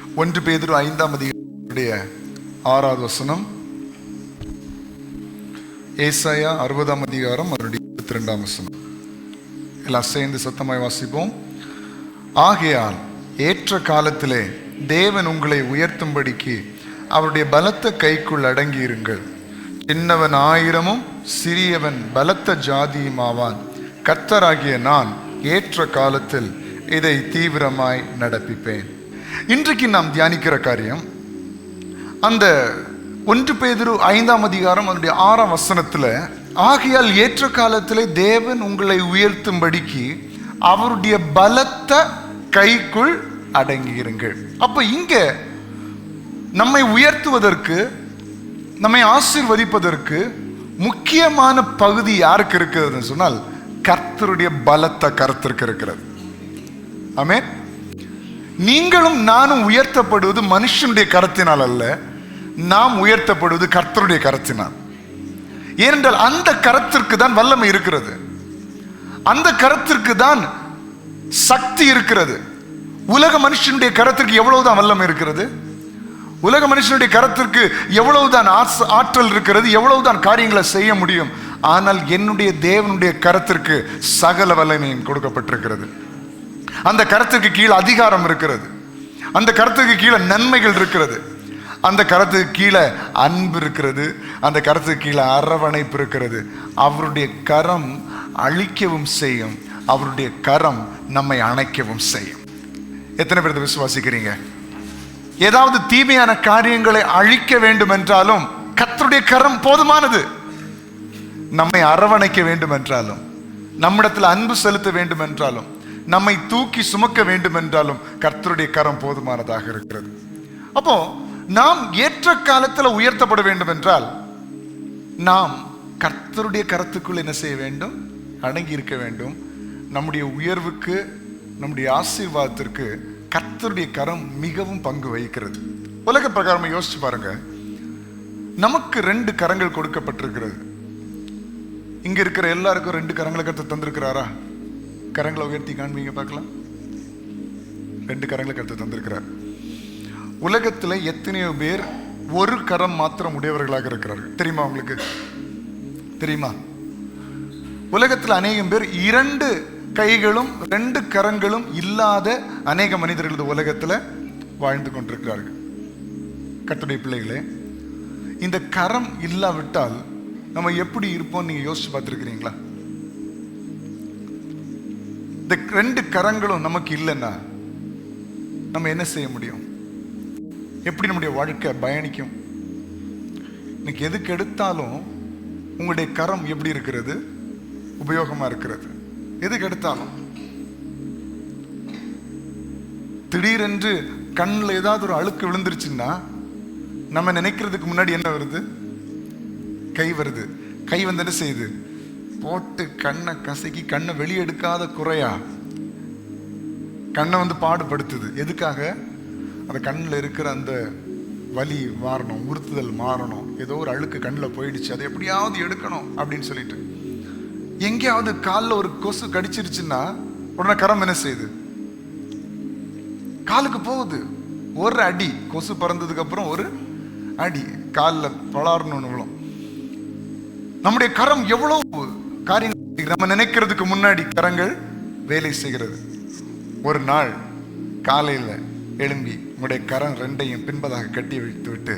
1 பேதுரு 5ஆம் அதிகாரத்துடைய 6வது வசனம், ஏசாயா 60ஆம் அதிகாரம் அதனுடைய 22ஆம் வசனம். எல்லாம் சேர்ந்து சத்தமாய் வாசிப்போம். ஆகையால் ஏற்ற காலத்திலே தேவன் உங்களை உயர்த்தும்படிக்கு அவருடைய பலத்த கைக்குள் அடங்கியிருங்கள். சின்னவன் 1000 சிறியவன் பலத்த ஜாதியும் ஆவான். கர்த்தராகிய நான் ஏற்ற காலத்தில் இதை தீவிரமாய் நடப்பிப்பேன். இன்றைக்கு நாம் தியானிக்கிற காரியம் அந்த 1 பேதுரு 5ஆம் அதிகாரம் அதனுடைய 6ஆம் வசனத்துல, ஆகையால் ஏற்ற காலத்திலே தேவன் உங்களை உயர்த்தும்படிக்கு அவருடைய பலத்த கைக்குள் அடங்கியிருங்கள். அப்ப இங்க நம்மை உயர்த்துவதற்கு, நம்மை ஆசீர்வதிப்பதற்கு முக்கியமான பகுதி யாருக்கு இருக்கிறதுன்னு சொன்னால், கர்த்தருடைய பலத்த கரத்திற்கு இருக்கிறது. ஆமென். நீங்களும் நானும் உயர்த்தப்படுவது மனுஷனுடைய கரத்தினால் அல்ல, நாம் உயர்த்தப்படுவது கர்த்தருடைய கரத்தினால். ஏனென்றால் அந்த கரத்திற்கு தான் வல்லமை இருக்கிறது, அந்த கரத்திற்கு தான் சக்தி இருக்கிறது. உலக மனுஷனுடைய கரத்திற்கு எவ்வளவுதான் வல்லமை இருக்கிறது, உலக மனுஷனுடைய கரத்திற்கு எவ்வளவுதான் ஆற்றல் இருக்கிறது, எவ்வளவுதான் காரியங்களை செய்ய முடியும். ஆனால் என்னுடைய தேவனுடைய கரத்திற்கு சகல வல்லமையும் கொடுக்கப்பட்டிருக்கிறது. அந்த கரத்துக்கு கீழே அதிகாரம் இருக்கிறது, அந்த கரத்துக்கு கீழே நன்மைகள் இருக்கிறது, அந்த கரத்துக்கு கீழே அன்பு இருக்கிறது, அந்த கரத்துக்கு கீழே அரவணைப்பு இருக்கிறது. அவருடைய கரம் அழிக்கவும் செய்யும், அவருடைய கரம் நம்மை அணைக்கவும் செய்யும். எத்தனை பேர் விசுவாசிக்கிறீங்க? ஏதாவது தீமையான காரியங்களை அழிக்க வேண்டும் என்றாலும் கர்த்தருடைய கரம் போதுமானது. நம்மை அரவணைக்க வேண்டும் என்றாலும், நம்மிடத்தில் அன்பு செலுத்த வேண்டும் என்றாலும், நம்மை தூக்கி சுமக்க வேண்டும் என்றாலும் கர்த்தருடைய கரம் போதுமானதாக இருக்கிறது. அப்போ நாம் ஏற்ற காலத்தில் உயர்த்தப்பட வேண்டும் என்றால் நாம் கர்த்தருடைய கரத்துக்குள் என்ன செய்ய வேண்டும்? அடங்கி இருக்க வேண்டும். நம்முடைய உயர்வுக்கு, நம்முடைய ஆசீர்வாதத்திற்கு கர்த்தருடைய கரம் மிகவும் பங்கு வகிக்கிறது. உலக பிரகாரமா யோசிச்சு பாருங்க. நமக்கு 2 கரங்கள் கொடுக்கப்பட்டிருக்கிறது. இங்க இருக்கிற எல்லாருக்கும் 2 கரங்களை கர்த்தர் தந்திருக்கிறாரா? கரங்களை உயர்த்தி காண்பீங்க பார்க்கலாம். 2 கரங்களை கர்த்தர் தந்திருக்கிறார். உலகத்துல எத்தனையோ பேர் ஒரு கரம் மாத்திரம் உடையவர்களாக இருக்கிறார்கள். தெரியுமா உங்களுக்கு? தெரியுமா? உலகத்தில் அநேகம் பேர் 2 கைகளும் 2 கரங்களும் இல்லாத அநேக மனிதர்கள் உலகத்துல வாழ்ந்து கொண்டிருக்கிறார்கள். கர்த்தருடைய பிள்ளைகளே, இந்த கரம் இல்லாவிட்டால் நம்ம எப்படி இருப்போம் நீங்க யோசிச்சு பார்த்துருக்கிறீங்களா? இந்த 2 கரங்களும் நமக்கு இல்லைன்னா நம்ம என்ன செய்ய முடியும்? எப்படி நம்முடைய வாழ்க்கை பயணிக்கும்? இன்னைக்கு எதுக்கு எடுத்தாலும் உங்களுடைய கரம் எப்படி இருக்கிறது? உபயோகமா இருக்கிறது. எதுக்கு எடுத்தாலும் திடீரென்று கண்ணில் ஏதாவது ஒரு அழுக்கு விழுந்துருச்சுன்னா நம்ம நினைக்கிறதுக்கு முன்னாடி என்ன வருது? கை வருது. கை வந்து என்ன செய்யுது? போட்டு கண்ணை கசக்கி கண்ணை வெளியெடுக்காத குறையா கண்ணை வந்து பாடுபடுத்துது. எதுக்காக? அந்த கண்ணில் இருக்கிற அந்த வலி மாறணும், உறுத்துதல் மாறணும். ஏதோ ஒரு அழுக்கு கண்ணில் போயிடுச்சு, அதை எப்படியாவது எடுக்கணும் அப்படின்னு சொல்லிட்டு. எங்கேயாவது காலில் ஒரு கொசு கடிச்சிருச்சுன்னா உடனே கரம் என்ன செய்யுது? காலுக்கு போகுது. ஒரு அடி, கொசு பறந்ததுக்கு அப்புறம் ஒரு அடி காலில் பலாரணும் விழும். நம்முடைய கரம் எவ்வளவு காரியங்கள் நம்ம நினைக்கிறதுக்கு முன்னாடி கரங்கள் வேலை செய்கிறது. ஒரு நாள் காலையில் எழும்பி உங்களுடைய கரம் 2ஐயும் பின்பதாக கட்டி வைத்து விட்டு,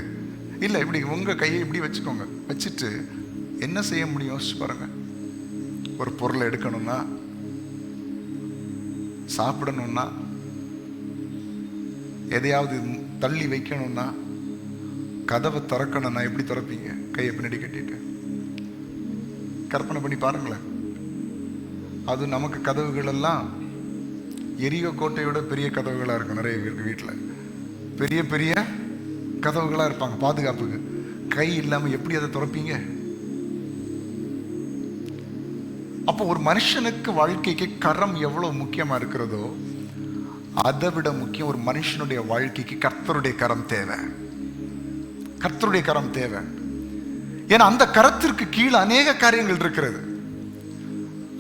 இல்லை இப்படி உங்க கையை இப்படி வச்சுக்கோங்க, வச்சுட்டு என்ன செய்ய முடியும் யோசிச்சு பாருங்க. ஒரு பொருளை எடுக்கணும்னா, சாப்பிடணும்னா, எதையாவது தள்ளி வைக்கணும்னா, கதவை திறக்கணும்னா எப்படி திறப்பீங்க? கையை பின்னாடி கட்டிட்டு. கற்பனை பண்ணி பாருங்களேன். அது நமக்கு கதவுகள் எல்லாம் எரியோ கோட்டையோட பெரிய கதவுகளா இருக்கும். நிறைய பேருக்கு வீட்டில் பெரிய பெரிய கதவுகளா இருப்பாங்க பாதுகாப்புக்கு. கை இல்லாம எப்படி அதை திறப்பீங்க? அப்போ ஒரு மனுஷனுக்கு வாழ்க்கைக்கு கரம் எவ்வளவு முக்கியமா இருக்கிறதோ அதை விட முக்கியம் ஒரு மனுஷனுடைய வாழ்க்கைக்கு கர்த்தருடைய கரம் தேவை. கர்த்தருடைய கரம் தேவை. ஏன்னா அந்த கரத்திற்கு கீழே அநேக காரியங்கள் இருக்கிறது.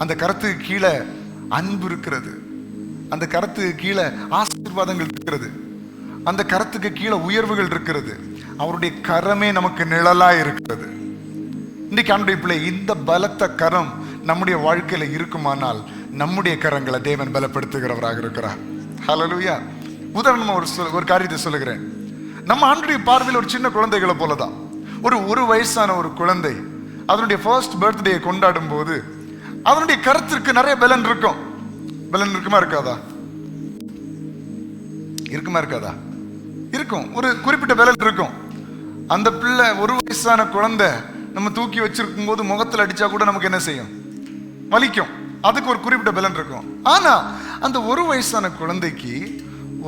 அந்த கரத்துக்கு கீழே அன்பு இருக்கிறது, அந்த கரத்துக்கு கீழே ஆசீர்வாதங்கள் இருக்கிறது, அந்த கரத்துக்கு கீழே உயர்வுகள் இருக்கிறது. அவருடைய கரமே நமக்கு நிழலா இருக்கிறது. இன்னைக்கு ஆண்டுடைய பிள்ளை, இந்த பலத்த கரம் நம்முடைய வாழ்க்கையில இருக்குமானால் நம்முடைய கரங்களை தேவன் பலப்படுத்துகிறவராக இருக்கிறார். ஹல்லேலூயா. உதாரணமா ஒரு காரியத்தை சொல்லுகிறேன். நம்ம ஆண்டுடைய பார்வையில் ஒரு சின்ன குழந்தைகளை போலதான். ஒரு வயசான ஒரு குழந்தை அதனுடைய ஃபர்ஸ்ட் பர்த்டே கொண்டாடும் போது அதனுடைய கருத்திற்கு நிறைய பலன் இருக்கும். பலன் இருக்குமா இருக்காதா? இருக்குமா இருக்காதா? இருக்கும். ஒரு குறிப்பிட்ட பலன் இருக்கும். அந்த பிள்ளை, ஒரு வயசான குழந்தை நம்ம தூக்கி வச்சிருக்கும் போது முகத்தில் அடிச்சா கூட நமக்கு என்ன செய்யும்? வலிக்கும். அதுக்கு ஒரு குறிப்பிட்ட பலன் இருக்கும். ஆனா அந்த ஒரு வயசான குழந்தைக்கு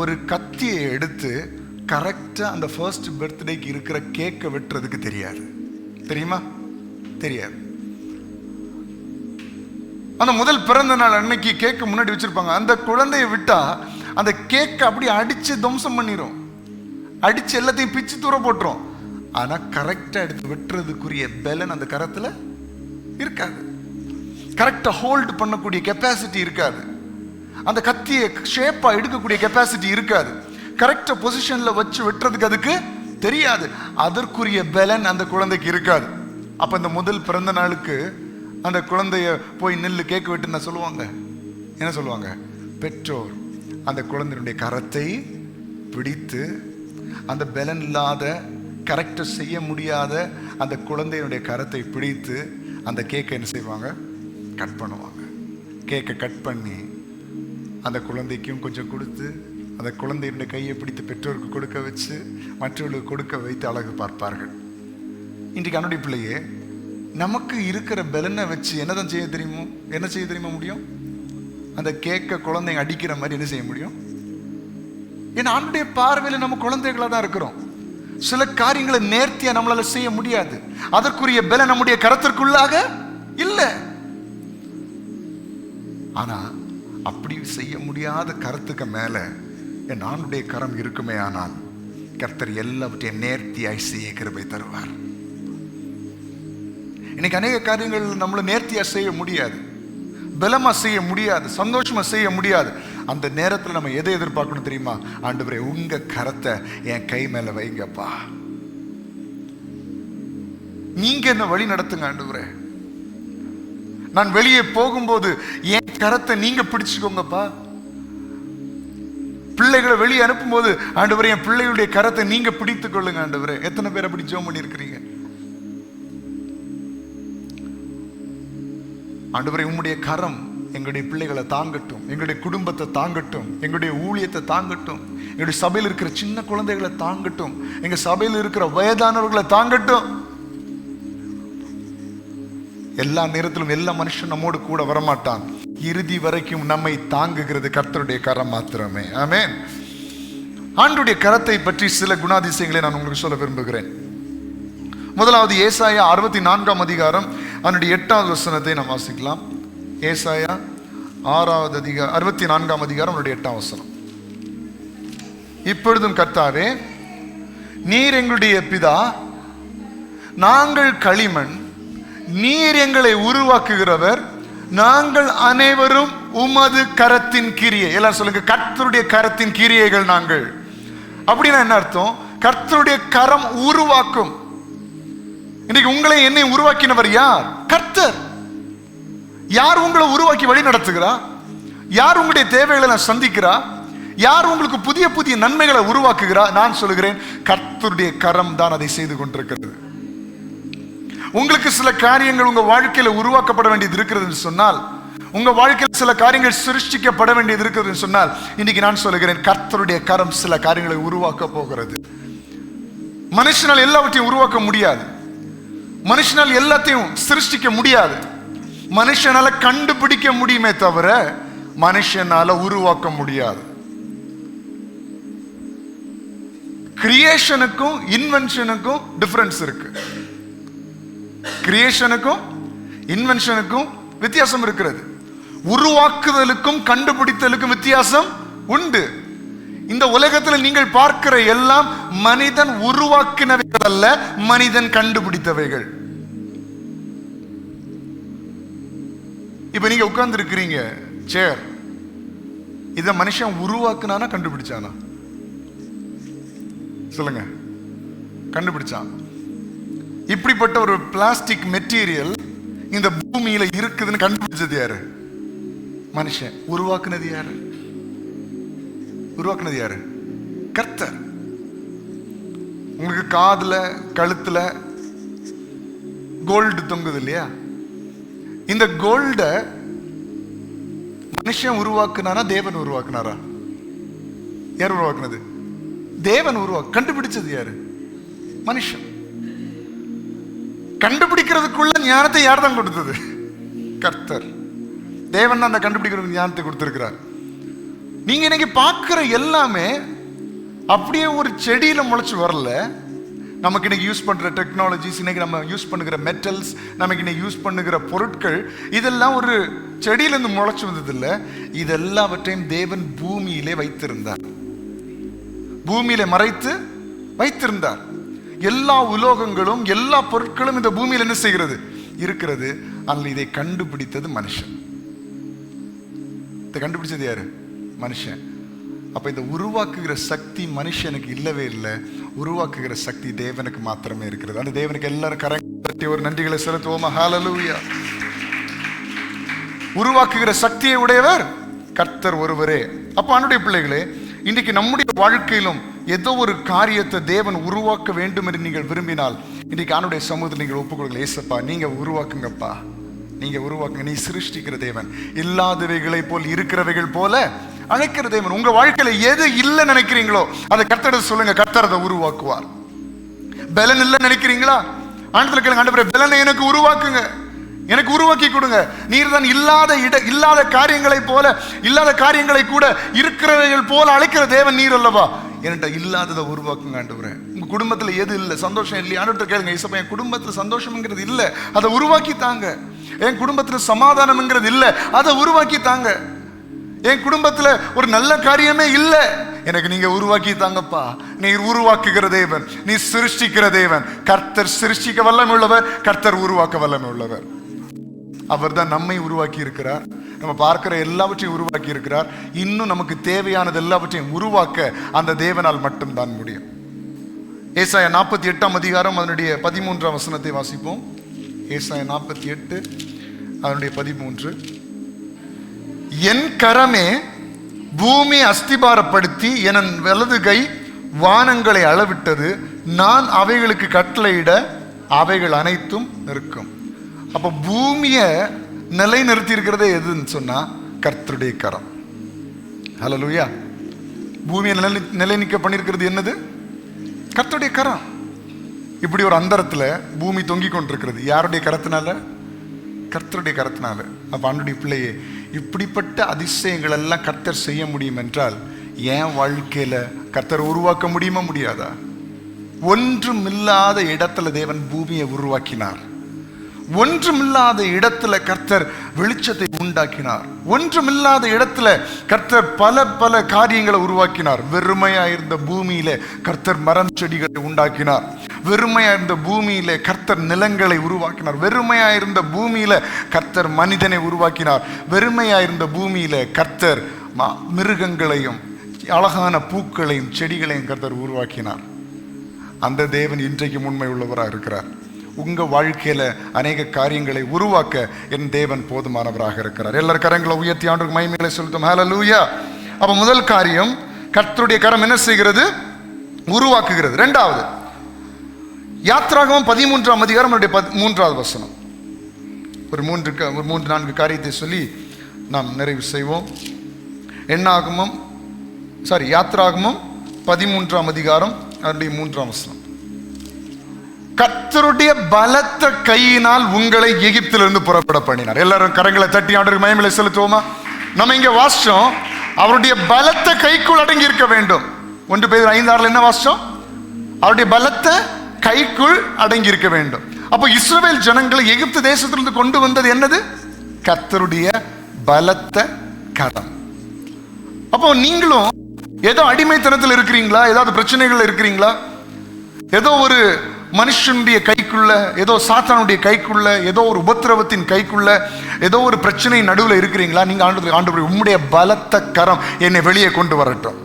ஒரு கத்தியை எடுத்து கரெக்டா அந்த ஃபர்ஸ்ட் பர்த்டேக்கு இருக்கிற கேக்கை வெட்டுறதுக்கு தெரியாது. தெரியுமா? தெரியாது. அந்த முதல் பிறந்த நாள் அன்னைக்கு கேக்கு முன்னாடி வச்சிருப்பாங்க. அந்த குழந்தைய விட்டா அந்த கேக்கை அப்படியே அடிச்சு துவம்சம் பண்ணிரும், அடிச்சு எல்லாத்தையும் பிச்சு தூர போட்டுரும். ஆனா கரெக்டா எடுத்து வெட்டுறதுக்குரிய பலன் அந்த கரத்துல இருக்காது. கரெக்டா ஹோல்டு பண்ணக்கூடிய கெப்பாசிட்டி இருக்காது. அந்த கத்தியை ஷேப்பா எடுக்கக்கூடிய கெப்பாசிட்டி இருக்காது. கரெக்டா பொசிஷன்ல வச்சு வெட்டுறதுக்கு அதுக்கு தெரியாது. அதற்குரிய பலன் அந்த குழந்தைக்கு இருக்காது. அப்ப இந்த முதல் பிறந்த நாளுக்கு அந்த குழந்தைய போய் நெல்லு கேக்கு வெட்டுன்னு சொல்லுவாங்க. என்ன சொல்லுவாங்க? பெற்றோர் அந்த குழந்தையுடைய கரத்தை பிடித்து அந்த பலன் இல்லாத, கரெக்டா செய்ய முடியாத அந்த குழந்தையினுடைய கரத்தை பிடித்து அந்த கேக்கை என்ன செய்வாங்க? கட் பண்ணுவாங்க. கேக்கை கட் பண்ணி அந்த குழந்தைக்கும் கொஞ்சம் கொடுத்து அந்த குழந்தையினுடைய கையை பிடித்து பெற்றோருக்கு கொடுக்க வச்சு மற்றவர்களுக்கு கொடுக்க வைத்து அழகு பார்ப்பார்கள். இன்றைக்கு அன்னுடைய பிள்ளையே, நமக்கு இருக்கிற பலனை வச்சு என்னதான் செய்ய தெரியுமோ? என்ன செய்ய தெரியுமா முடியும்? அந்த கேக்க குழந்தைங்க அடிக்கிற மாதிரி என்ன செய்ய முடியும்? ஏன்னா ஆண்டுடைய பார்வையில் நம்ம குழந்தைகளா தான் இருக்கிறோம். சில காரியங்களை நேர்த்தியா நம்மளால செய்ய முடியாது. அதற்குரிய பலன் நம்முடைய கரத்திற்குள்ளாக இல்லை. ஆனா அப்படி செய்ய முடியாத கருத்துக்கு மேல என் ஆண்டுடைய கரம் இருக்குமே ஆனால் கர்த்தர் எல்லாவற்றையும் நேர்த்தியாய் செய்ய கிருபை தருவார். இன்னைக்கு அநேக காரியங்கள் நம்மள நேர்த்தியா செய்ய முடியாது, பலமா செய்ய முடியாது, சந்தோஷமா செய்ய முடியாது. அந்த நேரத்தில் நம்ம எதை எதிர்பார்க்கணும் தெரியுமா? ஆண்டவரே, உங்க கரத்தை என் கை மேல வைங்கப்பா, நீங்க என்ன வழி நடத்துங்க ஆண்டவரே. நான் வெளியே போகும்போது என் கரத்தை நீங்க பிடிச்சுக்கோங்கப்பா. பிள்ளைகளை வெளியே அனுப்பும் போது ஆண்டவரே, என் பிள்ளைகளுடைய கரத்தை நீங்க பிடித்துக் கொள்ளுங்க ஆண்டவரே. எத்தனை பேர் அப்படி ஜெபம் பண்ணி இருக்கிறீங்க? ஆண்டவரே, உம்முடைய கரம் எங்களுடைய பிள்ளைகளை தாங்கட்டும், எங்களுடைய குடும்பத்தை தாங்கட்டும், எங்களுடைய ஊழியத்தை தாங்கட்டும், எங்களுடைய சபையில் இருக்கிற சின்ன குழந்தைகளை தாங்கட்டும், எங்க சபையில் இருக்கிற வயதானவர்களை தாங்கட்டும். எல்லா நேரத்திலும் எல்லா மனுஷன் நம்மோடு கூட வரமாட்டான். இறுதி வரைக்கும் நம்மை தாங்குகிறது கர்த்தருடைய கரம் மாத்திரமே. ஆமென். ஆண்டுடைய கரத்தை பற்றி சில குணாதிசயங்களை நான் உங்களுக்கு சொல்ல விரும்புகிறேன். முதலாவது ஏசாயா 64ஆம் அதிகாரம் அதனுடைய 8வது வசனத்தை நாம் வாசிக்கலாம். ஏசாயா 64ஆம் அதிகாரம் அதனுடைய 8ஆம் வசனம். இப்பொழுதும் கர்த்தாவே, நீர் எங்களுடைய பிதா, நாங்கள் களிமண், நீர் எங்களை உருவாக்குகிறவர், நாங்கள் அனைவரும் உமது கரத்தின் கிரியை. எல்லாம் சொல்லுங்க, கர்த்தருடைய கரத்தின் கிரியைகள் நாங்கள். அப்படின்னா என்ன அர்த்தம்? கர்த்தருடைய கரம் உருவாக்கும். இன்னைக்கு உங்களை என்னை உருவாக்கினவர் யார்? கர்த்தர். யார் உங்களை உருவாக்கி வழி நடத்துகிறா? யார் உங்களுடைய தேவைகளை நான் சந்திக்கிறா? யார் உங்களுக்கு புதிய புதிய நன்மைகளை உருவாக்குகிறா? நான் சொல்லுகிறேன், கர்த்தருடைய கரம் தான் அதை செய்து கொண்டிருக்கிறது. உங்களுக்கு சில காரியங்கள் உங்க வாழ்க்கையில உருவாக்கப்பட வேண்டியது இருக்கிறது சொன்னால், உங்க வாழ்க்கையில் சில காரியங்கள் சிருஷ்டிக்கப்பட வேண்டியது இருக்கிறது சொன்னால், இன்னைக்கு நான் சொல்லுகிறேன், கர்த்தருடைய கரம் சில காரியங்களை உருவாக்க போகிறது. மனுஷனால் எல்லாவற்றையும் உருவாக்க முடியாது, மனுஷனால் எல்லாத்தையும் சிருஷ்டிக்க முடியாது. மனுஷனால கண்டுபிடிக்க முடியுமே தவிர மனுஷனால உருவாக்க முடியாது. கிரியேஷனுக்கும் இன்வென்ஷனுக்கும் டிஃபரன்ஸ் இருக்கு. கிரியேஷனுக்கும் இன்வென்ஷனுக்கும் வித்தியாசம் இருக்கிறது. உருவாக்குதலுக்கும் கண்டுபிடித்தலுக்கும் வித்தியாசம் உண்டு. இந்த உலகத்தில் நீங்கள் பார்க்கிற எல்லாம் மனிதன் உருவாக்கினவைகள் அல்ல, மனிதன் கண்டுபிடித்தவைகள். இப்ப நீங்க உட்கார்ந்து இருக்கிறீங்க சேர், இத மனுஷன் உருவாக்குனானா கண்டுபிடிச்சானா? சொல்லுங்க, கண்டுபிடிச்சான். இப்படிப்பட்ட ஒரு பிளாஸ்டிக் மெட்டீரியல் இந்த பூமியில இருக்குதுன்னு கண்டுபிடிச்சது யாரு? மனுஷன். உருவாக்குனது யாரு? உருவாக்குனது யாரு? கர்த்தர். உங்களுக்கு காதுல கழுத்துல கோல்டு தொங்குது இல்லையா? இந்த கோல்ட மனுஷன் உருவாக்குனாரா தேவன் உருவாக்குனாரா? யார் உருவாக்குனது? தேவன் கண்டுபிடிச்சது யாரு? மனுஷன். கண்டுபிடிக்கிறதுக்குள்ள ஞானத்தை யார் தான் கொடுத்தது? கர்த்தர். தேவன் தான் அந்த கண்டுபிடிக்கிறதுக்கு ஞானத்தை கொடுத்திருக்கிறார். நீங்க இன்னைக்கு பார்க்கிற எல்லாமே அப்படியே ஒரு செடியில முளைச்சு வரல. நமக்கு இன்னைக்கு யூஸ் பண்ற டெக்னாலஜிஸ், இன்னைக்கு நம்ம யூஸ் பண்ணுகிற மெட்டல்ஸ், நமக்கு இன்னைக்கு யூஸ் பண்ணுகிற பொருட்கள், இதெல்லாம் ஒரு செடியிலிருந்து முளைச்சு வந்தது இல்லை. இதெல்லாவற்றையும் தேவன் பூமியிலே வைத்திருந்தார். பூமியிலே மறைத்து வைத்திருந்தார். எல்லா உலோகங்களும் எல்லா பொருட்களும் இந்த பூமியில் என்ன செய்கிறது? இருக்கிறது. ஆனால் இதை கண்டுபிடித்தது மனுஷன். இதை கண்டுபிடிச்சது யாரு? மனுஷன். அப்ப இந்த உருவாக்குகிற சக்தி மனுஷனுக்கு இல்லவே இல்லை. உருவாக்குகிற சக்தி தேவனுக்கு மாத்திரமே இருக்கிறது. அந்த தேவனுக்கு எல்லாரும் கரங்களை ஒரு நன்றிகளை செலுத்துவோமா? ஹல்லேலூயா. உருவாக்குகிற சக்தியை உடையவர் கர்த்தர் ஒருவரே. அப்ப ஆண்டுடைய பிள்ளைகளே, இன்றைக்கு நம்முடைய வாழ்க்கையிலும் ஏதோ ஒரு காரியத்தை தேவன் உருவாக்க வேண்டும் என்று நீங்கள் விரும்பினால், இன்றைக்கு ஆண்டுடைய சமூகத்தில் நீங்கள் ஒப்புக்கொள்ளுங்கள். ஏசப்பா, நீங்க உருவாக்குங்கப்பா, நீங்க உருவாக்குங்க. நீ சிருஷ்டிக்கிற தேவன், இல்லாதவைகளை போல் இருக்கிறவைகள் போல அழைக்கிற தேவன். உங்க வாழ்க்கையில எது இல்லை நினைக்கிறீங்களோ அதை கர்த்தரிடம் சொல்லுங்க. கர்த்தர் அதை உருவாக்குவார். பலன் இல்லை நினைக்கிறீங்களா? ஆண்டவரே கேளுங்க, ஆண்டவரே பலனை எனக்கு உருவாக்குங்க, எனக்கு உருவாக்கி கொடுங்க. நீர் தான் இல்லாத காரியங்களை போல, இல்லாத காரியங்களை கூட இருக்கிறவைகள் போல அழைக்கிற தேவன் நீர் அல்லவா? என்கிட்ட இல்லாததை உருவாக்குங்க ஆண்டவரே. உங்க குடும்பத்துல எது இல்லை, சந்தோஷம் இல்லையா? ஆண்டவர்கிட்ட கேளுங்க, ஏசப்பா என் குடும்பத்துல சந்தோஷம்ங்கிறது இல்லை, அதை உருவாக்கி தாங்க. என் குடும்பத்துல சமாதானம்ங்கிறது இல்லை, அதை உருவாக்கி தாங்க. என் குடும்பத்துல ஒரு நல்ல காரியமே இல்லை, எனக்கு நீங்க உருவாக்கி தாங்கப்பா. நீர் உருவாக்குகிற தேவன், நீ சிருஷ்டிக்கிற தேவன். கர்த்தர் சிருஷ்டிக்க வல்லமை உள்ளவர், கர்த்தர் உருவாக்க வல்லமை உள்ளவர். அவர் தான் நம்மை உருவாக்கி இருக்கிறார். நம்ம பார்க்கிற எல்லாவற்றையும் உருவாக்கி இருக்கிறார். இன்னும் நமக்கு தேவையானது எல்லாவற்றையும் உருவாக்க அந்த தேவனால் மட்டும்தான் முடியும். ஏசாயா 48 அதிகாரம் அதனுடைய 13 வசனத்தை வாசிப்போம். ஏசாயா 48 அதனுடைய 13. என் கரமே பூமி அஸ்திபாரப்படுத்தி என் வலது கை வானங்களை அளவிட்டது. நான் அவைகளுக்கு கட்டளையிட அவைகள் அனைத்தும் நிற்கும். அப்ப பூமியை நிலை நிறுத்தி இருக்கிறதே எதுன்னு சொன்னா கர்த்தருடைய கரம். ஹல்லேலூயா. பூமியை நிலை நிற்க பண்ணியிருக்கிறது என்னது? கர்த்தருடைய கரம். இப்படி ஒரு அந்தரத்துல பூமி தொங்கி கொண்டிருக்கிறது. யாருடைய கரத்தினால? கர்த்தருடைய கரத்தினால. அப்ப ஆண்டுடைய பிள்ளையே, இப்படிப்பட்ட அதிசயங்கள் எல்லாம் கர்த்தர் செய்ய முடியும் என்றால் என் வாழ்க்கையில கர்த்தர் உருவாக்க முடியுமா? முடியாதா? ஒன்றுமில்லாத இடத்துல தேவன் பூமியை உருவாக்கினார். ஒன்றுமில்லாத இடத்துல கர்த்தர் வெளிச்சத்தை உண்டாக்கினார். ஒன்றுமில்லாத இடத்துல கர்த்தர் பல பல காரியங்களை உருவாக்கினார். வெறுமையா இருந்த பூமியில கர்த்தர் மரம் செடிகளை உண்டாக்கினார். வெறுமையா இருந்த பூமியில கர்த்தர் நிலங்களை உருவாக்கினார். வெறுமையா இருந்த பூமியில கர்த்தர் மனிதனை உருவாக்கினார். வெறுமையா இருந்த பூமியில கர்த்தர் மிருகங்களையும் அழகான பூக்களையும் செடிகளையும் கர்த்தர் உருவாக்கினார். அந்த தேவன் இன்றைக்கு உண்மை உள்ளவராக இருக்கிறார். உங்க வாழ்க்கையில அநேக காரியங்களை உருவாக்க என் தேவன் போதுமானவராக இருக்கிறார். எல்லாரும் கரங்களை உயர்த்தி ஆண்டவருக்கு மகிமைகளை செலுத்தும். ஹல்லேலூயா. அப்ப முதல் காரியம், கர்த்தருடைய கரம் என்ன செய்கிறது? உருவாக்குகிறது. இரண்டாவது, யாத்ராகமம் 13 அதிகாரம் 3வது வசனம். ஒரு 3-4 காரியத்தை சொல்லி நாம் நிறைவு செய்வோம். யாத்ராகமம் 13 அதிகாரம் 3வது வசனம். கர்த்தருடைய பலத்த கையினால் உங்களை எகிப்திலிருந்து புறப்பட பண்ணினார். எல்லாரும் கரங்களை தட்டி ஆண்டவருக்கு மகிமையை செலுத்துவோமா? நம்ம இங்க வாசிச்சோம், அவருடைய பலத்த கைக்குள் அடங்கி இருக்க வேண்டும். 1 பேதுரு 5:6 என்ன வாசிச்சோம்? அவருடைய பலத்த கைக்குள் அடங்கி இருக்க வேண்டும். அப்போ இஸ்ரவேல் ஜனங்களை எகிப்து தேசத்திலிருந்து கொண்டு வந்தது என்னது? கர்த்தருடைய பலத்த கரம். அப்போ நீங்களும் ஏதோ அடிமைத்தனத்தில் இருக்கிறீங்களா? ஏதாவது பிரச்சனைகள் இருக்கிறீங்களா? ஏதோ ஒரு மனுஷனுடைய கைக்குள்ள, ஏதோ சாத்தானுடைய கைக்குள்ள, ஏதோ ஒரு உபத்திரவத்தின் கைக்குள்ள, ஏதோ ஒரு பிரச்சனை நடுவில் இருக்கிறீங்களா? நீங்க ஆண்டவரே உம்முடைய பலத்த கரம் என்னை வெளியே கொண்டு வரட்டும்.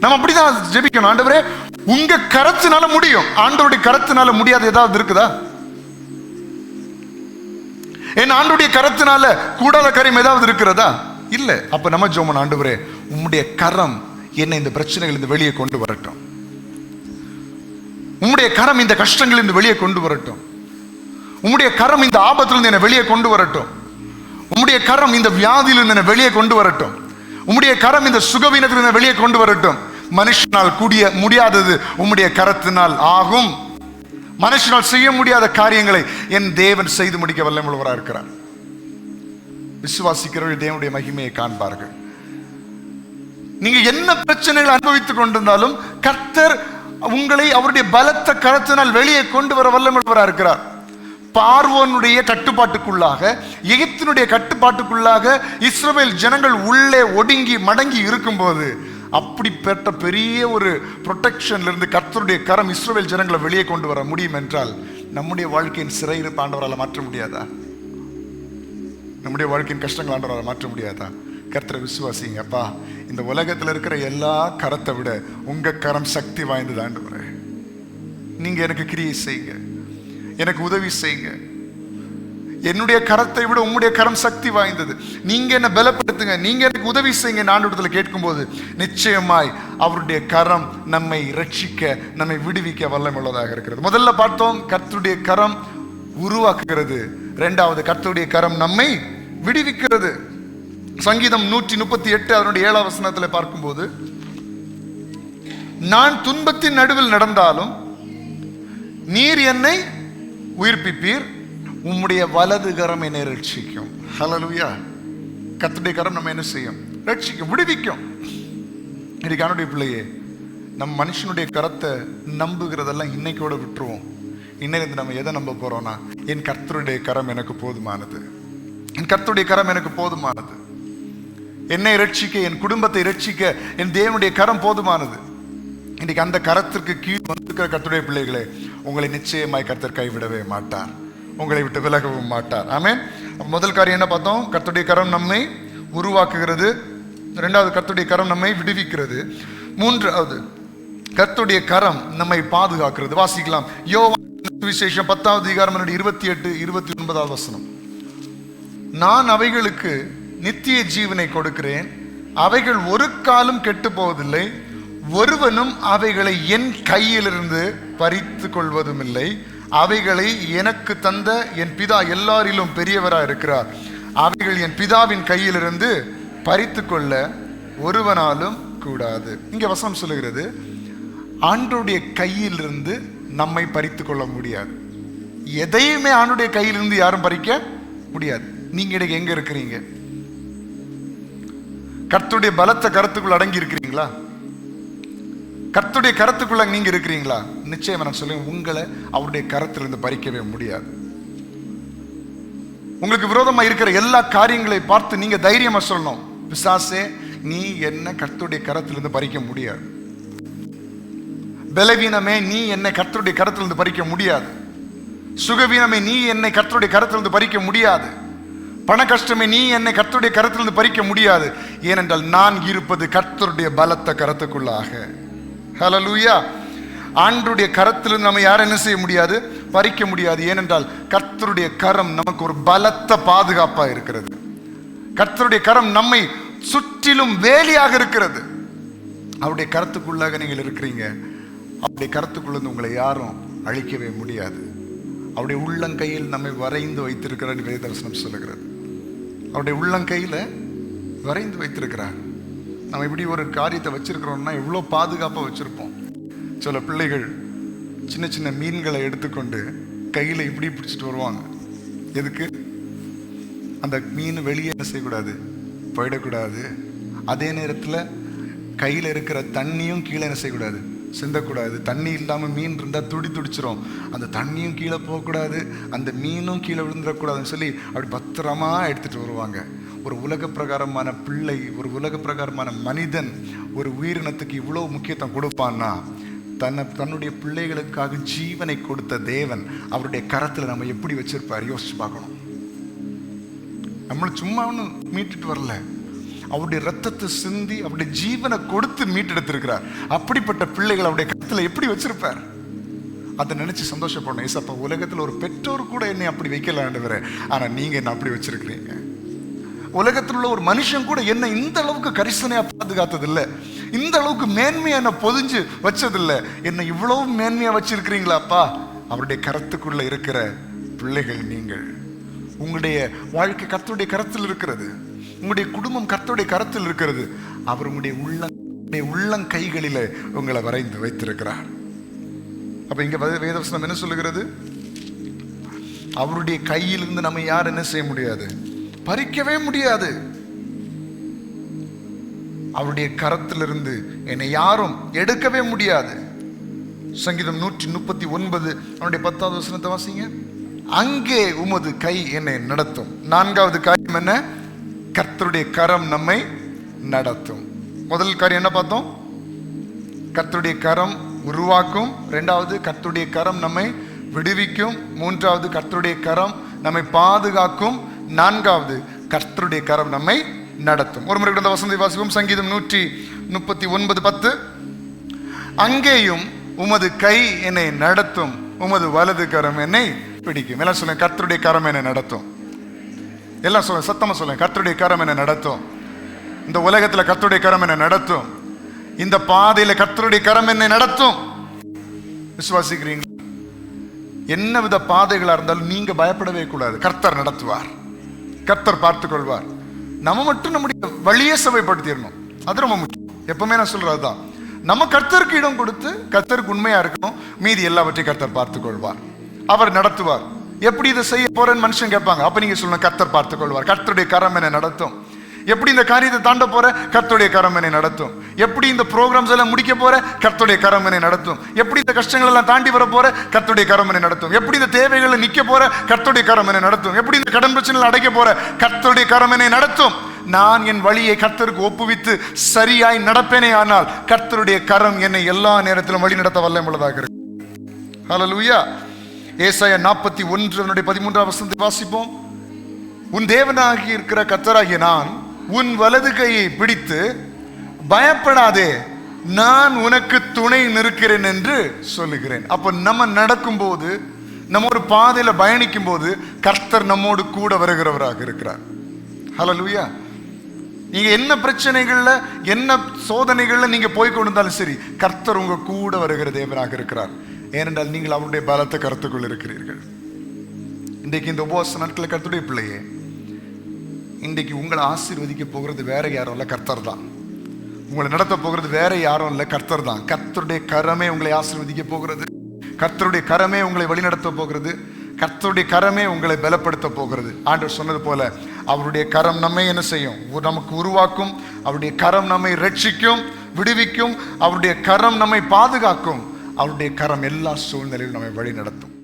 நம்ம அப்படிதான் ஜெபிக்கணும். ஆண்டவரே உங்க கரத்தினால முடியும். ஆண்டவருடைய கரத்தினால முடியாது ஏதாவது இருக்குதா? என் ஆண்டவருடைய கரத்தினால கூடாத காரியம் ஏதாவது இருக்கிறதா? இல்ல. அப்ப நம்ம ஜெபம், ஆண்டவரே உம்முடைய கரம் என்னை இந்த பிரச்சனைகள் இருந்து வெளியே கொண்டு வரட்டும். உம்முடைய கரம் இந்த கஷ்டங்கள் இருந்து வெளியே கொண்டு வரட்டும். உம்முடைய கரம் இந்த ஆபத்திலிருந்து என்னை வெளியே கொண்டு வரட்டும். உம்முடைய கரம் இந்த வியாதியிலிருந்து என்னை வெளியே கொண்டு வரட்டும். உம்முடைய கரம் இந்த சுகவீனத்திலிருந்து வெளியே கொண்டு வரட்டும். மனுஷனால் கூடிய முடியாதது உம்முடைய கரத்தினால் ஆகும். மனுஷனால் செய்ய முடியாத காரியங்களை என் தேவன் செய்து முடிக்க வல்லமையுள்ளவராக இருக்கிறார். விசுவாசிக்கிறவர்கள் தேவனுடைய மகிமையை காண்பார்கள். நீங்க என்ன பிரச்சனைகளை அனுபவித்துக் கொண்டிருந்தாலும் கர்த்தர் உங்களை அவருடைய பலத்த கரத்தினால் வெளியே கொண்டு வர வல்லமையுள்ளவராக இருக்கிறார். பார்வோனுடைய கட்டுப்பாட்டுக்குள்ளாக, எகிப்தினுடைய கட்டுப்பாட்டுக்குள்ளாக இஸ்ரவேல் ஜனங்கள் உள்ளே ஒடுங்கி மடங்கி இருக்கும்போது அப்படிப்பட்ட பெரிய ஒரு ப்ரொடெக்ஷன்ல இருந்து கர்த்தருடைய கரம் இஸ்ரவேல் ஜனங்களை வெளியே கொண்டு வர முடியும் என்றால் நம்முடைய வாழ்க்கையின் சிறையிருப்பு ஆண்டவரால் மாற்ற முடியாதா? நம்முடைய வாழ்க்கையின் கஷ்டங்கள் ஆண்டவரால் மாற்ற முடியாதா? கர்த்தரை விசுவாசிங்க. அப்பா, இந்த உலகத்தில் இருக்கிற எல்லா கரத்தை விட உங்க கரம் சக்தி வாய்ந்தது ஆண்டவரே. நீங்க எனக்கு கிரியை செய்யுங்க, எனக்கு உதவி செய்யுங்க. என்னுடைய கரத்தை விட உம்முடைய கரம் சக்தி வாய்ந்தது. நீங்க என்ன பலப்படுத்துங்க, நீங்க எனக்கு உதவி செய்யுங்க. ஆண்டவரிடத்தில் கேட்கும்போது நிச்சயமாய் அவருடைய கரம் நம்மை ரட்சிக்க, நம்மை விடுவிக்க வல்லமையுள்ளதாக இருக்கிறது. முதல்ல பார்த்தோம், கர்த்தருடைய கரம் உருவாக்குகிறது. இரண்டாவது, கர்த்தருடைய கரம் நம்மை விடுவிக்கிறது. சங்கீதம் 138 அதனுடைய 7ஆம் வசனத்தில் பார்க்கும்போது, நான் துன்பத்தின் நடுவில் நடந்தாலும் நீர் என்னை உயிர்ப்பிப்பீர், உம்முடைய வலது கரம் என்னை ரட்சிக்கும். ஹல்லேலூயா. கர்த்தருடைய கரம் நம்ம என்ன செய்யும்? ரட்சிக்கும், விடுவிக்கும். இன்னைக்கு ஆண்டவருடைய பிள்ளையே, நம்ம மனுஷனுடைய கரத்தை நம்புகிறதெல்லாம் இன்னைக்கோட விட்டுருவோம். இன்னைக்கு நம்ம எதை நம்ப போறோம்னா, என் கர்த்தருடைய கரம் எனக்கு போதுமானது, என் கர்த்தருடைய கரம் எனக்கு போதுமானது. என்னை ரட்சிக்க, என் குடும்பத்தை ரட்சிக்க என் தேவனுடைய கரம் போதுமானது. இன்னைக்கு அந்த கரத்திற்கு கீழ் வந்திருக்கிற கர்த்தருடைய பிள்ளைகளே, உங்களை நிச்சயமாய் கர்த்தர் கைவிடவே மாட்டார், உங்களை விட்டு விலகவும் மாட்டார். ஆமென். முதல் காரியம் என்ன பார்த்தோம்? கர்த்தருடைய கரம் நம்மை உருவாக்குகிறது. இரண்டாவது, கர்த்தருடைய கரம் நம்மை விடுவிக்கிறது. மூன்றாவது, கர்த்தருடைய கரம் நம்மை பாதுகாக்கிறது. வாசிக்கலாம். யோவான் சுவிசேஷம் 10ஆம் அதிகாரம் 28, 29 வசனம். நான் அவைகளுக்கு நித்திய ஜீவனை கொடுக்கிறேன், அவைகள் ஒரு காலம் கெட்டு போவதில்லை, ஒருவனும் அவைகளை என் கையிலிருந்து பறித்து கொள்வதும் இல்லை. அவைகளை எனக்கு தந்த என் பிதா எல்லாரிலும் பெரியவராக இருக்கிறார். அவைகள் என் பிதாவின் கையிலிருந்து பறித்து கொள்ள ஒருவனாலும் கூடாது. இங்க வசனம் சொல்லுகிறது, ஆண்டவருடைய கையிலிருந்து நம்மை பறித்து கொள்ள முடியாது. எதையுமே ஆண்டவருடைய கையிலிருந்து யாரும் பறிக்க முடியாது. நீங்க இன்னைக்கு எங்க இருக்கிறீங்க? கர்த்தருடைய பலத்த கரத்துக்குள் அடங்கி இருக்கிறீங்களா? கர்த்தருடைய கரத்துக்குள்ள நீங்க இருக்கிறீங்களா? நிச்சயமா நான் சொல்லுவேன், உங்களை அவருடைய கரத்திலிருந்து பறிக்கவே முடியாது. உங்களுக்கு விரோதமா இருக்கிற எல்லா காரியங்களை பார்த்து நீங்க தைரியமா சொல்லணும், பிசாசே நீ என்ன கர்த்தருடைய கரத்திலிருந்து பறிக்க முடியாது. பலவீனமே நீ என்னை கர்த்தருடைய கரத்திலிருந்து பறிக்க முடியாது. சுகவீனமே நீ என்னை கர்த்தருடைய கரத்திலிருந்து பறிக்க முடியாது. பண கஷ்டமே நீ என்னை கர்த்தருடைய கரத்திலிருந்து பறிக்க முடியாது. ஏனென்றால் நான் இருப்பது கர்த்தருடைய பலத்த கரத்துக்குள்ளாக. ஹல்லேலூயா. ஆண்டவருடைய கரத்திலிருந்து நம்ம யாரும் என்ன செய்ய முடியாது? பறிக்க முடியாது. ஏனென்றால் கர்த்தருடைய கரம் நமக்கு ஒரு பலத்த பாதுகாப்பா இருக்கிறது. கர்த்தருடைய கரம் நம்மை சுற்றிலும் வேலியாக இருக்கிறது. அவருடைய கரத்துக்குள்ளாக நீங்கள் இருக்கிறீங்க. அவருடைய கரத்துக்குள்ள உங்களை யாரும் அழிக்கவே முடியாது. அவருடைய உள்ளங்கையில் நம்மை வரைந்து வைத்திருக்கிறார். வேதவசனம் சொல்லுகிறது, அவருடைய உள்ளங்கையில வரைந்து வைத்திருக்கிறார். நம்ம இப்படி ஒரு காரியத்தை வச்சிருக்கிறோம்னா எவ்வளோ பாதுகாப்பாக வச்சிருப்போம். சில பிள்ளைகள் சின்ன சின்ன மீன்களை எடுத்துக்கொண்டு கையில் இப்படி பிடிச்சிட்டு வருவாங்க. எதுக்கு? அந்த மீன் வெளியே என்ன செய்யக்கூடாது? போயிடக்கூடாது. அதே நேரத்தில் கையில் இருக்கிற தண்ணியும் கீழே என்ன செய்யக்கூடாது? சிந்தக்கூடாது. தண்ணி இல்லாமல் மீன் இருந்தால் துடிச்சிரும். அந்த தண்ணியும் கீழே போகக்கூடாது, அந்த மீனும் கீழே விழுந்துடக்கூடாதுன்னு சொல்லி அப்படி பத்திரமா எடுத்துகிட்டு வருவாங்க. ஒரு உலக பிரகாரமான பிள்ளை, ஒரு உலக பிரகாரமான மனிதன் ஒரு உயிரினத்துக்கு இவ்வளோ முக்கியத்துவம் கொடுப்பான்னா, தன்னுடைய பிள்ளைகளுக்காக ஜீவனை கொடுத்த தேவன் அவருடைய கரத்தில் நம்ம எப்படி வச்சிருப்பார் யோசிச்சு பார்க்கணும். நம்மளை சும்மா ஒன்றும் மீட்டுட்டு வரல, அவருடைய ரத்தத்தை சிந்தி அவருடைய ஜீவனை கொடுத்து மீட்டெடுத்திருக்கிறார். அப்படிப்பட்ட பிள்ளைகள் அவருடைய கருத்துல எப்படி வச்சிருப்பார்? அதை நினைச்சு சந்தோஷப்படணும். ஏசப்பா, உலகத்துல ஒரு பெற்றோர் கூட என்னை அப்படி வைக்கல ஆண்டவரே, ஆனா நீங்க என்ன அப்படி வச்சிருக்கிறீங்க. உலகத்தில் உள்ள ஒரு மனுஷன் கூட என்ன இந்த அளவுக்கு கரிசனையா பாதுகாத்ததில்லை, இந்த அளவுக்கு மேன்மையா என்ன பொதிஞ்சு வச்சதில்லை. என்ன இவ்வளவு மேன்மையா வச்சிருக்கிறீங்களாப்பா. அவருடைய கரத்துக்குள்ள இருக்கிற பிள்ளைகள் நீங்கள். உங்களுடைய வாழ்க்கை கர்த்தருடைய கரத்தில் இருக்கிறது. உங்களுடைய குடும்பம் கர்த்தருடைய கரத்தில் இருக்கிறது. அவர் உங்களுடைய உள்ளங்கைகளில உங்களை வரைந்து வைத்திருக்கிறார். அப்ப இங்க வேதவசனம் என்ன சொல்லுகிறது? அவருடைய கையிலிருந்து நம்ம யார் என்ன செய்ய முடியாது, பறிக்கவே முடியாது. அவருடைய கரத்திலிருந்து என்னை யாரும் எடுக்கவே முடியாது. சங்கீதம் 139 அவருடைய 10வது வசனத்தை வாசிங்க. அங்கே உமது கை என்னை நடத்தும். 4வது காரியம் என்ன? கர்த்தருடைய கரம் நம்மை நடத்தும். முதல் காரியம் என்ன பார்த்தோம்? கர்த்தருடைய கரம் உருவாக்கும். 2வது கர்த்தருடைய கரம் நம்மை விடுவிக்கும். 3வது கர்த்தருடைய கரம் நம்மை பாதுகாக்கும். 4வது கர்த்தருடைய கரம் நம்மை நடத்தும். ஒரு முறை இந்த வசனத்தை வாசிப்போம். சங்கீதம் 139:10. அங்கேயும் உமது கை என்னை நடத்தும், உமது வலது கரம் என்னை பிடிக்கும். எல்லாம் சொல்லுங்க, கர்த்தருடைய கரம் என்னை நடத்தும். எல்லாம் சொல்லுங்க, சத்தமா சொல்லுங்க, கர்த்தருடைய கரம் என்னை நடத்தும். இந்த உலகத்துல கர்த்தருடைய கரம் என்னை நடத்தும். இந்த பாதையில கர்த்தருடைய கரம் என்னை நடத்தும். விசுவாசிக்கிறீங்க? என்ன வித பாதைகளா இருந்தாலும் நீங்க பயப்படவே கூடாது. கர்த்தர் நடத்துவார், கர்த்தர் பார்த்துக் கொள்வார். நம்ம மட்டும் நம்முடைய வழியை சபைப்படுத்திடணும். அது ரொம்ப முக்கியம். எப்பவுமே நான் சொல்றதுதான், நம்ம கர்த்தருக்கு இடம் கொடுத்து கர்த்தருக்கு உண்மையா இருக்கணும். மீதி எல்லாவற்றையும் கர்த்தர் பார்த்துக் கொள்வார், அவர் நடத்துவார். எப்படி இதை செய்ய போறேன்னு மனுஷன் கேட்பாங்க. அப்ப நீங்க சொல்லணும், கர்த்தர் பார்த்துக் கொள்வார், கர்த்தருடைய கரம் என்னை நடத்தும். எப்படி இந்த காரியத்தை தாண்ட போற, கர்த்தருடைய கரம் என்னை நடத்தும். எப்படி இந்த ப்ரோக்ராம்ஸ் எல்லாம் முடிக்க போற, கர்த்தருடைய கரம் என்னை நடத்தும். எப்படி இந்த கஷ்டங்கள் எல்லாம் தாண்டி வர போற, கர்த்தருடைய கரம் என்னை நடத்தும். எப்படி இந்த தேவைகளை நிக்க போற, கர்த்தருடைய கரம் என்னை நடத்தும். எப்படி இந்த கடன் பிரச்சனைகள் அடைக்க போற, கர்த்தருடைய கரம் என்னை நடத்தும். நான் என் வழியை கர்த்தருக்கு ஒப்புவித்து சரியாய் நடப்பேனே ஆனால் கர்த்தருடைய கரம் என்னை எல்லா நேரத்திலும் வழி நடத்த வல்லமையுள்ளதாக இருக்கு. ஹல்லேலூயா. ஏசாயா 41 13வது வசனத்தை வாசிப்போம். உன் தேவனாகி இருக்கிற கர்த்தராகிய நான் உன் வலது கையை பிடித்து பயப்படாதே, நான் உனக்கு துணை நிற்கிறேன் என்று சொல்லுகிறேன். அப்ப நம்ம நடக்கும் போது, நம்ம ஒரு பாதையில பயணிக்கும் போது கர்த்தர் நம்மோடு கூட வருகிறவராக இருக்கிறார். ஹல்லேலூயா. நீங்க என்ன பிரச்சனைகள்ல, என்ன சோதனைகள்ல நீங்க போய் கொண்டிருந்தாலும் சரி, கர்த்தர் உங்க கூட வருகிற தேவனாக இருக்கிறார். ஏனென்றால் நீங்கள் அவருடைய பலத்தை கருத்துக்குள் இருக்கிறீர்கள். இன்றைக்கு இந்த உபவாச நாட்களில் கர்த்தருடைய பிள்ளையே, இன்றைக்கு உங்களை ஆசீர்வதிக்க போகிறது வேற யாரும் இல்லை, கர்த்தர் தான். உங்களை நடத்த போகிறது வேற யாரும் இல்லை, கர்த்தர் தான். கர்த்தருடைய கரமே உங்களை ஆசீர்வதிக்க போகிறது. கர்த்தருடைய கரமே உங்களை வழிநடத்த போகிறது. கர்த்தருடைய கரமே உங்களை பலப்படுத்த போகிறது. ஆண்டவர் சொன்னது போல அவருடைய கரம் நம்மை என்ன செய்யும்? நமக்கு உருவாக்கும். அவருடைய கரம் நம்மை ரட்சிக்கும், விடுவிக்கும். அவருடைய கரம் நம்மை பாதுகாக்கும். அவருடைய கரம் எல்லா சூழ்நிலையிலும் நம்மை வழி நடத்தும்.